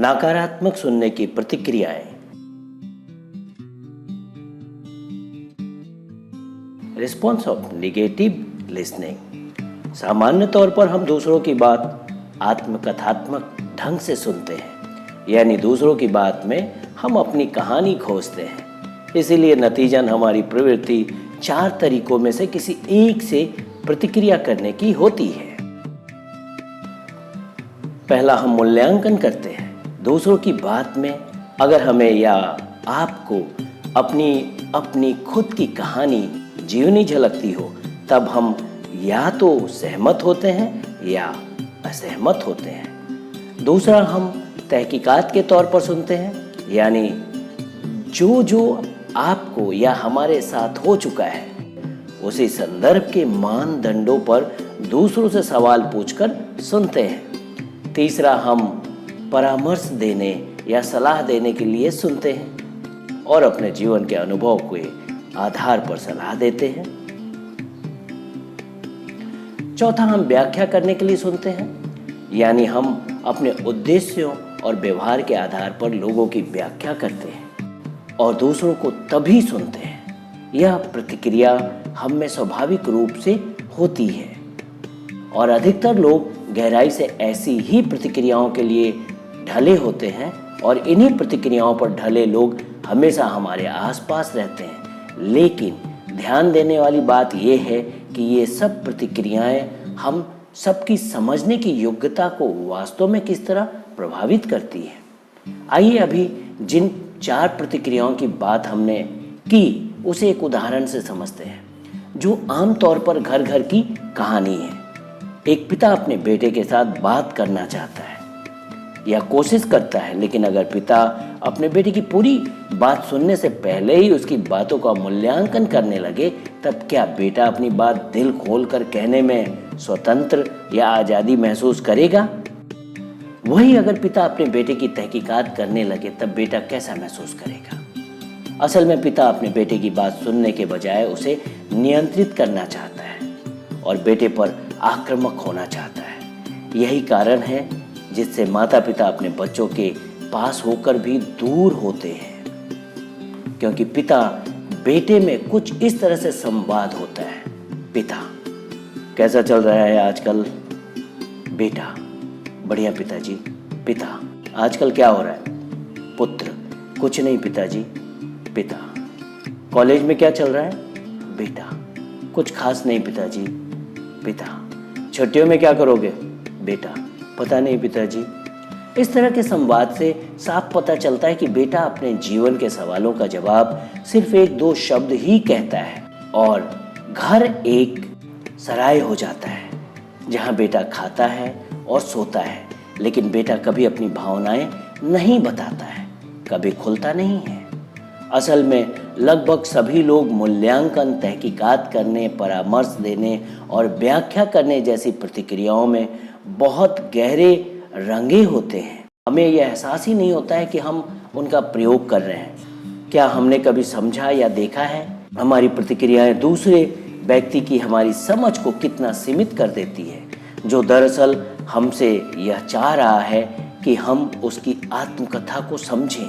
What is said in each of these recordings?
नकारात्मक सुनने की प्रतिक्रियाएं। Response of negative listening. सामान्य तौर पर हम दूसरों की बात आत्मकथात्मक ढंग से सुनते हैं, यानी दूसरों की बात में हम अपनी कहानी खोजते हैं। इसीलिए नतीजन हमारी प्रवृत्ति 4 तरीकों में से किसी एक से प्रतिक्रिया करने की होती है। पहला, हम मूल्यांकन करते हैं। दूसरों की बात में अगर हमें या आपको अपनी खुद की कहानी जीवनी झलकती हो, तब हम या तो सहमत होते हैं या असहमत होते हैं। दूसरा, हम तहकीकात के तौर पर सुनते हैं, यानी जो आपको या हमारे साथ हो चुका है उसी संदर्भ के मानदंडों पर दूसरों से सवाल पूछकर सुनते हैं। तीसरा, हम परामर्श देने या सलाह देने के लिए सुनते हैं और अपने जीवन के अनुभव के आधार पर सलाह देते हैं। चौथा, हम व्याख्या करने के लिए सुनते हैं, यानी हम अपने उद्देश्यों और व्यवहार के आधार पर लोगों की व्याख्या करते हैं और दूसरों को तभी सुनते हैं। यह प्रतिक्रिया हम में स्वाभाविक रूप से होती है और अधिकतर लोग गहराई से ऐसी ही प्रतिक्रियाओं के लिए ढले होते हैं और इन्हीं प्रतिक्रियाओं पर ढले लोग हमेशा हमारे आसपास रहते हैं। लेकिन ध्यान देने वाली बात यह है कि ये सब प्रतिक्रियाएं हम सबकी समझने की योग्यता को वास्तव में किस तरह प्रभावित करती है। आइए अभी जिन 4 प्रतिक्रियाओं की बात हमने की उसे एक उदाहरण से समझते हैं, जो आमतौर पर घर घर की कहानी है। एक पिता अपने बेटे के साथ बात करना चाहता है या कोशिश करता है, लेकिन अगर पिता अपने बेटे की पूरी बात सुनने से पहले ही उसकी बातों का मूल्यांकन करने लगे, तब क्या बेटा अपनी बात दिल खोलकर कहने में स्वतंत्र या आज़ादी महसूस करेगा? वही अगर पिता अपने बेटे की तहकीकात करने लगे, तब बेटा कैसा महसूस करेगा? असल में पिता अपने बेटे की बात सुनने के बजाय उसे नियंत्रित करना चाहता है और बेटे पर आक्रामक होना चाहता है। यही कारण है जिससे माता पिता अपने बच्चों के पास होकर भी दूर होते हैं, क्योंकि पिता बेटे में कुछ इस तरह से संवाद होता है। पिता, कैसा चल रहा है आजकल? बेटा, बढ़िया पिताजी। पिता, आजकल क्या हो रहा है? पुत्र, कुछ नहीं पिताजी। पिता, कॉलेज में क्या चल रहा है? बेटा, कुछ खास नहीं पिताजी। पिता, छुट्टियों में क्या करोगे? बेटा, पता नहीं पिताजी। इस तरह के संवाद से साफ पता चलता है कि बेटा अपने जीवन के सवालों का जवाब सिर्फ 1-2 शब्द ही कहता है और घर एक सराय हो जाता है जहां बेटा खाता है और सोता है, लेकिन बेटा कभी अपनी भावनाएं नहीं बताता है, कभी खुलता नहीं है। असल में लगभग सभी लोग मूल्यांकन, तहकीकात करने, परामर्श देने और व्याख्या करने जैसी प्रतिक्रियाओं में बहुत गहरे रंगे होते हैं। हमें यह एहसास ही नहीं होता है कि हम उनका प्रयोग कर रहे हैं। क्या हमने कभी समझा या देखा है हमारी प्रतिक्रियाएं दूसरे व्यक्ति की हमारी समझ को कितना सीमित कर देती है, जो दरअसल हमसे यह चाह रहा है कि हम उसकी आत्मकथा को समझें।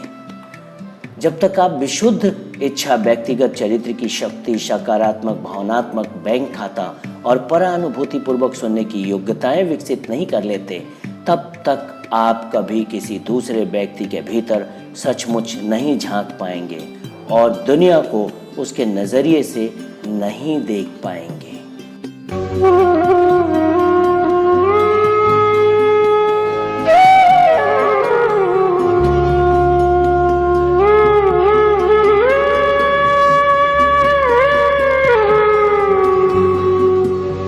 जब तक आप विशुद्ध इच्छा, व्यक्तिगत चरित्र की शक्ति, सकारात्मक भावनात्मक बैंक खाता और परानुभूति पूर्वक सुनने की योग्यताएं विकसित नहीं कर लेते, तब तक आप कभी किसी दूसरे व्यक्ति के भीतर सचमुच नहीं झांक पाएंगे और दुनिया को उसके नजरिए से नहीं देख पाएंगे।